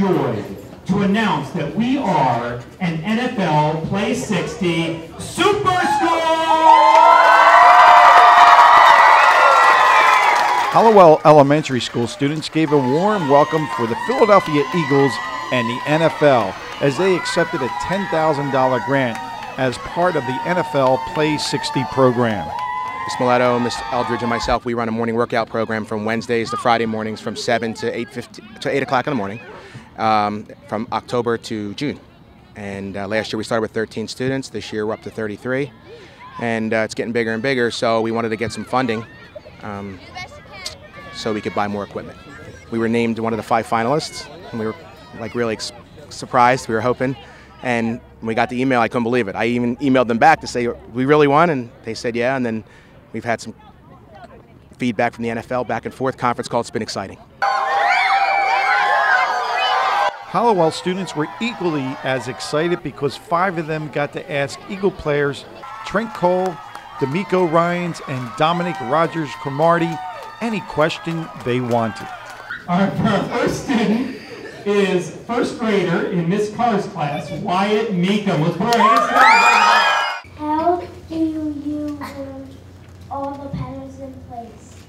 overjoyed to announce that we are an NFL Play 60 Super School! Hallowell Elementary School students gave a warm welcome for the Philadelphia Eagles and the NFL as they accepted a $10,000 grant as part of the NFL Play 60 program. Ms. Miletto, Ms. Eldridge, and myself, we run a morning workout program from Wednesdays to Friday mornings from 7 to 8 o'clock in the morning from October to June. And last year we started with 13 students. This year we're up to 33. And it's getting bigger and bigger, so we wanted to get some funding so we could buy more equipment. We were named one of the 5 finalists, and we were like really surprised. We were hoping. And when we got the email, I couldn't believe it. I even emailed them back to say, we really won? And they said, yeah. And then we've had some feedback from the NFL, back and forth conference call. It's been exciting. Hallowell students were equally as excited because 5 of them got to ask Eagle players Trent Cole, D'Amico Ryans, and Dominic Rogers-Cromartie any question they wanted. Our first student is first grader in Miss Carr's class, Wyatt Meekum. Let's put our hands together. How do you learn all the patterns in place?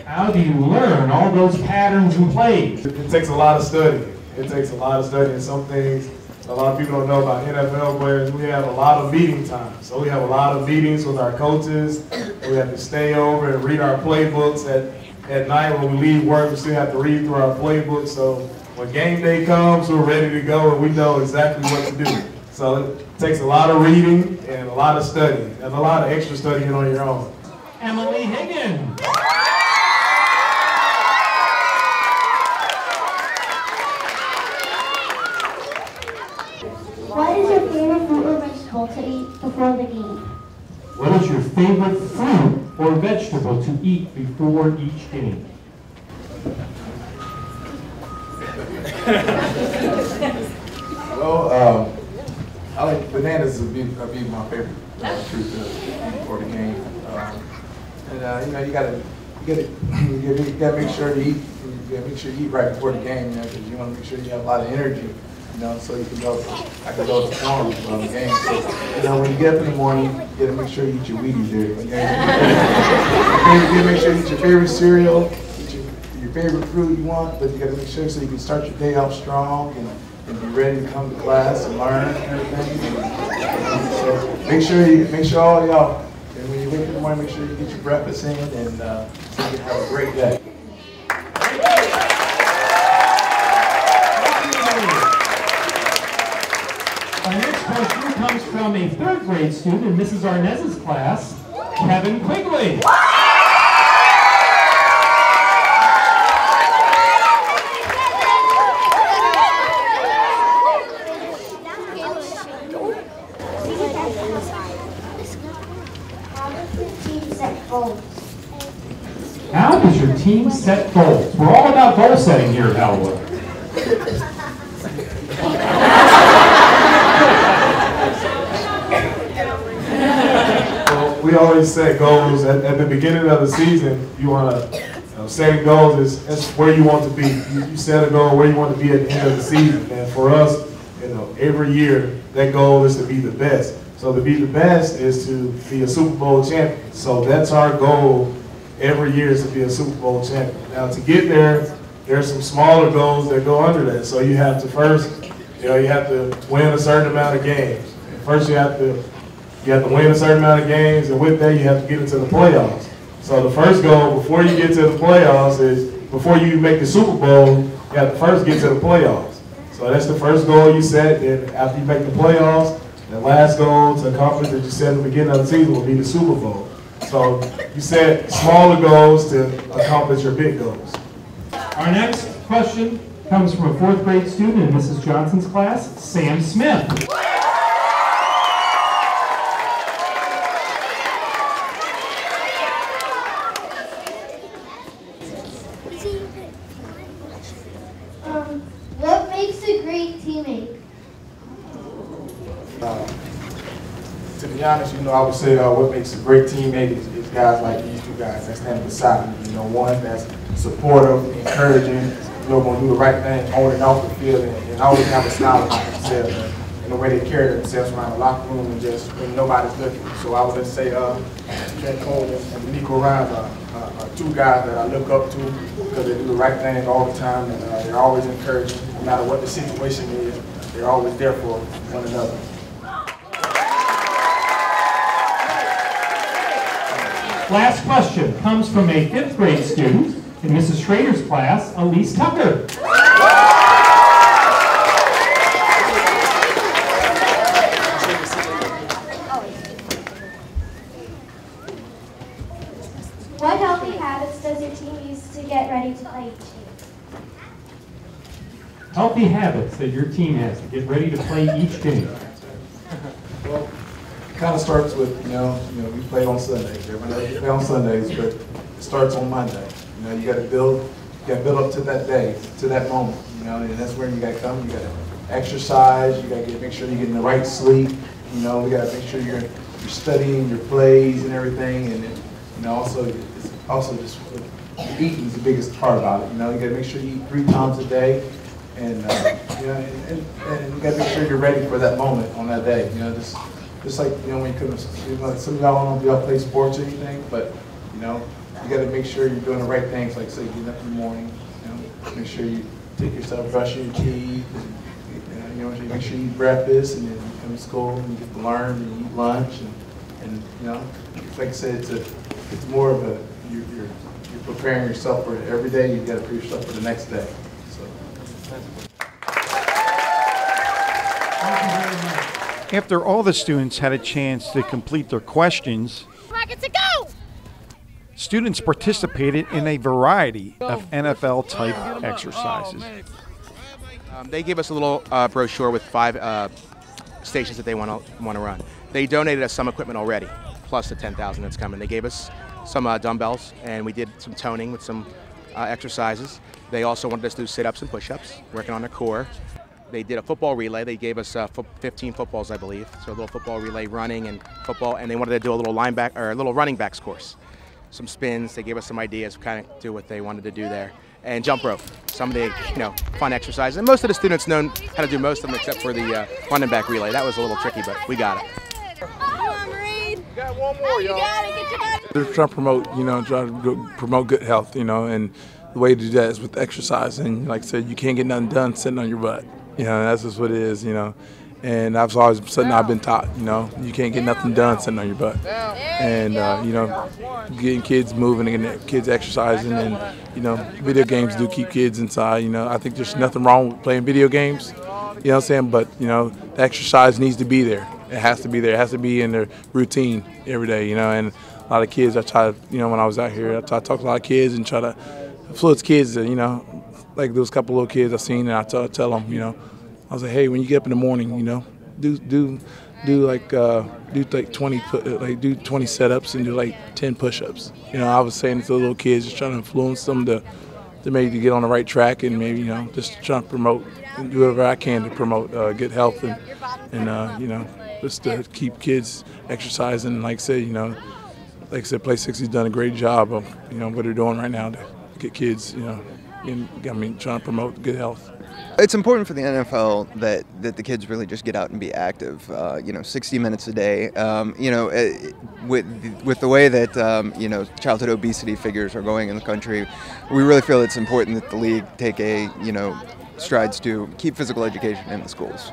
How do you learn all those patterns in place? It takes a lot of study. It takes a lot of study, and some things a lot of people don't know about NFL players. We have a lot of meeting time. So we have a lot of meetings with our coaches. We have to stay over and read our playbooks at night. When we leave work, we still have to read through our playbooks. So when game day comes, we're ready to go and we know exactly what to do. So it takes a lot of reading and a lot of study and a lot of extra studying on your own. Emily Higgins. What is your favorite fruit or vegetable to eat before the game? What is your favorite fruit or vegetable to eat before each game? Well, I like bananas would be my favorite fruit for the game. You know, you gotta make sure you eat. You gotta make sure you eat right before the game, you know, because you want to make sure you have a lot of energy, you know, so you can go. I can go perform on the game. So, you know, when you get up in the morning, you gotta make sure you eat your Wheaties there. You gotta make sure you eat your favorite cereal, eat your favorite fruit you want, but you gotta make sure so you can start your day off strong and be ready to come to class and learn and everything. And so make sure all y'all, and when you wake up in the morning, make sure you get your breakfast in and so you can have a great day. Our next question comes from a 3rd grade student in Mrs. Arnez's class, Kevin Quigley. How does your team set goals? We're all about goal setting here at Hallowell. Well, we always set goals at the beginning of the season. You want to setting goals is where you want to be. You set a goal where you want to be at the end of the season. And for us, you know, every year that goal is to be the best. So to be the best is to be a Super Bowl champion. So that's our goal every year, is to be a Super Bowl champion. Now to get there, there's some smaller goals that go under that. So you have to first, you know, you have to win a certain amount of games. And first you have to win a certain amount of games, and with that you have to get into the playoffs. So the first goal before you get to the playoffs is, before you make the Super Bowl, you have to first get to the playoffs. So that's the first goal you set. Then after you make the playoffs, the last goal to accomplish that you set at the beginning of the season will be the Super Bowl. So you set smaller goals to accomplish your big goals. Our next question comes from a 4th grade student in Mrs. Johnson's class, Sam Smith. What makes a great teammate? To be honest, you know, I would say what makes a great teammate is guys like these 2 guys that stand beside me. You know, one that's supportive, encouraging, going to do the right thing on and off the field, and always have a smile about themselves and the way they carry themselves around the locker room and just when nobody's looking. So I would just say Trent Cole and Nico Ryan are two guys that I look up to because they do the right thing all the time, and they're always encouraging. No matter what the situation is, they're always there for one another. Last question comes from a 5th grade student in Mrs. Schrader's class, Elise Tucker. What healthy habits does your team use to get ready to play each game? Healthy habits that your team has to get ready to play each game. Well, it kind of starts with, we play on Sundays. Everybody play on Sundays, but it starts on Monday. You got to build up to that day, to that moment. And that's where you got to come. You got to exercise. You got to make sure you're getting the right sleep. We got to make sure you're studying your plays and everything. And also just eating is the biggest part about it. You got to make sure you eat 3 times a day. And you got to make sure you're ready for that moment on that day. Just like when you come, some of y'all don't play sports or anything, but you got to make sure you're doing the right things. Like say, getting up in the morning, make sure you take yourself brushing your teeth, and make sure you eat breakfast, and then you come to school and you get to learn and you eat lunch, and like I said, it's more of a you're preparing yourself for it every day. You got to prepare yourself for the next day. After all the students had a chance to complete their questions, students participated in a variety of NFL-type exercises. They gave us a little brochure with 5 stations that they want to run. They donated us some equipment already, plus the 10,000 that's coming. They gave us some dumbbells, and we did some toning with some exercises. They also wanted us to do sit-ups and push-ups, working on their core. They did a football relay. They gave us 15 footballs, I believe. So a little football relay, running and football, and they wanted to do a little running backs course. Some spins. They gave us some ideas, kind of do what they wanted to do there, and jump rope. Some of the fun exercises. And most of the students know how to do most of them, except for the running back relay. That was a little tricky, but we got it. You got one more, y'all. They're trying to promote, good health, and the way to do that is with exercise. And like I said, you can't get nothing done sitting on your butt. That's just what it is, And that's always something I've been taught, you can't get nothing done sitting on your butt. And, getting kids moving and getting kids exercising, and, video games do keep kids inside. I think there's nothing wrong with playing video games, you know what I'm saying? But, the exercise needs to be there. It has to be there. It has to be in their routine every day, and a lot of kids, I try to, when I was out here, I try to talk to a lot of kids and try to influence kids that, like those couple little kids I've seen, and I tell them, I was like, hey, when you get up in the morning, do 20 setups and do like 10 push-ups. I was saying to the little kids, just trying to influence them to maybe get on the right track, and maybe just trying to promote and do whatever I can to promote good health and just to keep kids exercising. Like I said, Play 60's done a great job of what they're doing right now to get kids trying to promote good health. It's important for the NFL that the kids really just get out and be active. 60 minutes a day. With the way that childhood obesity figures are going in the country, we really feel it's important that the league take strides to keep physical education in the schools.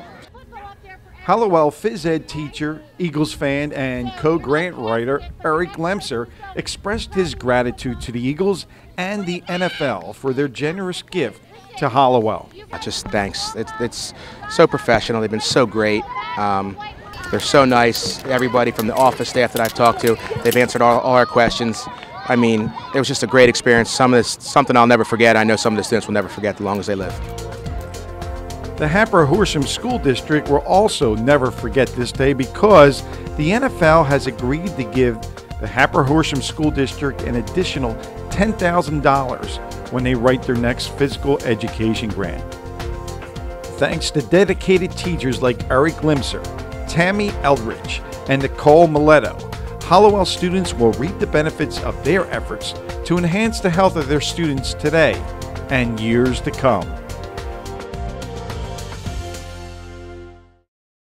Hallowell phys ed teacher, Eagles fan, and co-grant writer Eric Lemser expressed his gratitude to the Eagles and the NFL for their generous gift to Hallowell. Just thanks. It's so professional. They've been so great. They're so nice. Everybody from the office staff that I've talked to, they've answered all our questions. I mean, it was just a great experience. Something I'll never forget. I know some of the students will never forget as long as they live. The Hatboro-Horsham School District will also never forget this day because the NFL has agreed to give the Hatboro-Horsham School District an additional $10,000 when they write their next physical education grant. Thanks to dedicated teachers like Eric Limser, Tammy Eldridge, and Nicole Miletto, Hallowell students will reap the benefits of their efforts to enhance the health of their students today and years to come.